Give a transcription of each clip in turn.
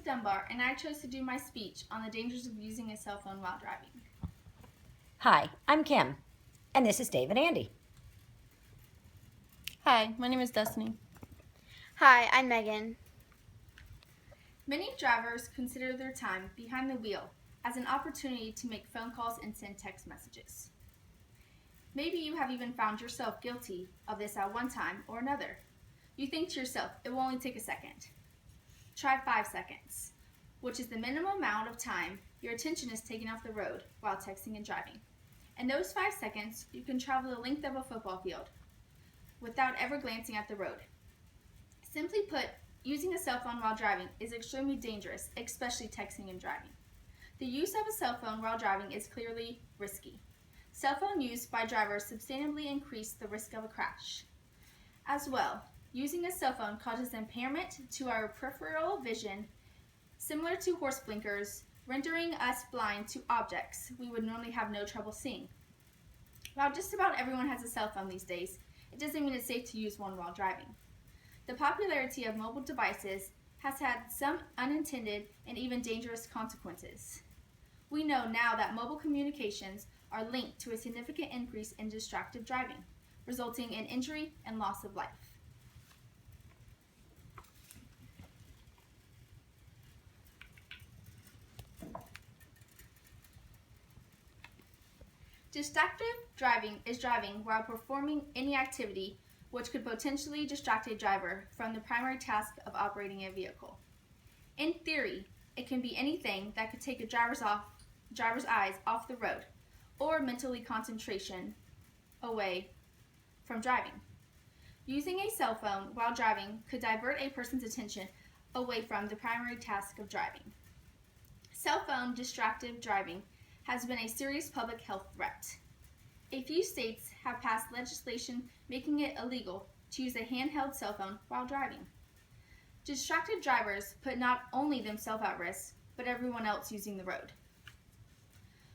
Dunbar, and I chose to do my speech on the dangers of using a cell phone while driving. Hi, I'm Kim, and this is Dave and Andy. Hi, my name is Destiny. Hi, I'm Megan. Many drivers consider their time behind the wheel as an opportunity to make phone calls and send text messages. Maybe you have even found yourself guilty of this at one time or another. You think to yourself, it will only take a second. Try 5 seconds, which is the minimum amount of time your attention is taken off the road while texting and driving. In those 5 seconds, you can travel the length of a football field without ever glancing at the road. Simply put, using a cell phone while driving is extremely dangerous, especially texting and driving. The use of a cell phone while driving is clearly risky. Cell phone use by drivers substantially increase the risk of a crash. As well, using a cell phone causes impairment to our peripheral vision, similar to horse blinkers, rendering us blind to objects we would normally have no trouble seeing. While just about everyone has a cell phone these days, it doesn't mean it's safe to use one while driving. The popularity of mobile devices has had some unintended and even dangerous consequences. We know now that mobile communications are linked to a significant increase in distracted driving, resulting in injury and loss of life. Distracted driving is driving while performing any activity which could potentially distract a driver from the primary task of operating a vehicle. In theory, it can be anything that could take a driver's eyes off the road or mentally concentration away from driving. Using a cell phone while driving could divert a person's attention away from the primary task of driving. Cell phone distracted driving has been a serious public health threat. A few states have passed legislation making it illegal to use a handheld cell phone while driving. Distracted drivers put not only themselves at risk, but everyone else using the road.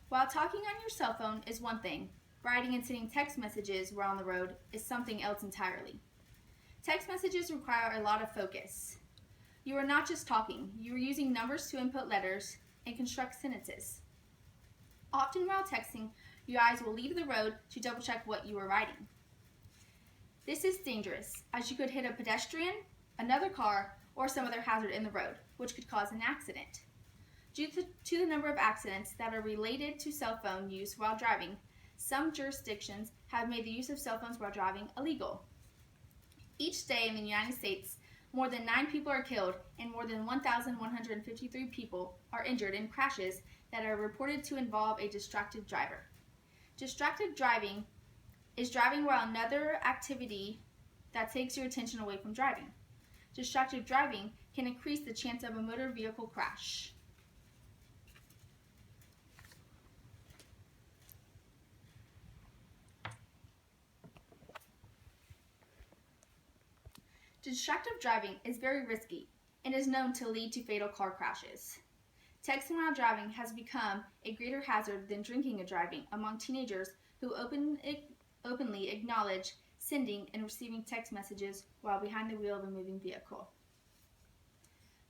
While talking on your cell phone is one thing, writing and sending text messages while on the road is something else entirely. Text messages require a lot of focus. You are not just talking, you are using numbers to input letters and construct sentences. Often while texting, your eyes will leave the road to double check what you are writing. This is dangerous, as you could hit a pedestrian, another car, or some other hazard in the road, which could cause an accident. Due to the number of accidents that are related to cell phone use while driving, some jurisdictions have made the use of cell phones while driving illegal. Each day in the United States, more than 9 people are killed and more than 1,153 people are injured in crashes that are reported to involve a distracted driver. Distracted driving is driving while another activity that takes your attention away from driving. Distracted driving can increase the chance of a motor vehicle crash. Distracted driving is very risky and is known to lead to fatal car crashes. Texting while driving has become a greater hazard than drinking and driving among teenagers who openly acknowledge sending and receiving text messages while behind the wheel of a moving vehicle.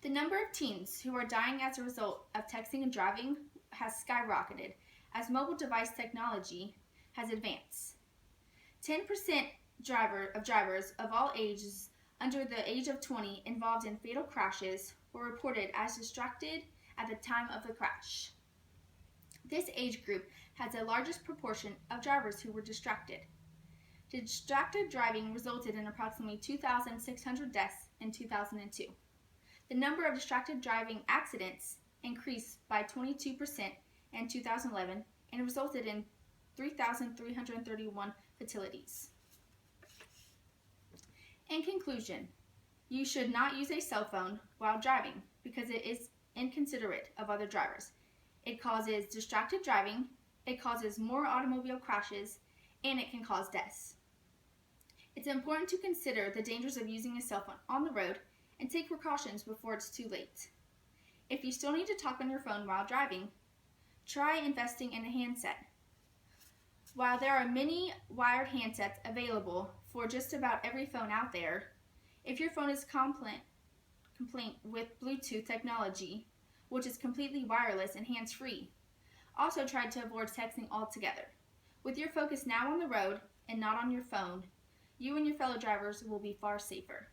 The number of teens who are dying as a result of texting and driving has skyrocketed as mobile device technology has advanced. 10% of drivers of all ages under the age of 20 involved in fatal crashes were reported as distracted at the time of the crash. This age group has the largest proportion of drivers who were distracted. Distracted driving resulted in approximately 2,600 deaths in 2002. The number of distracted driving accidents increased by 22% in 2011 and resulted in 3,331 fatalities. In conclusion, you should not use a cell phone while driving because it is inconsiderate of other drivers. It causes distracted driving, it causes more automobile crashes, and it can cause deaths. It's important to consider the dangers of using a cell phone on the road and take precautions before it's too late. If you still need to talk on your phone while driving, try investing in a handset. While there are many wired handsets available for just about every phone out there, if your phone is complaint with Bluetooth technology, which is completely wireless and hands-free. Also tried to avoid texting altogether. With your focus now on the road and not on your phone, you and your fellow drivers will be far safer.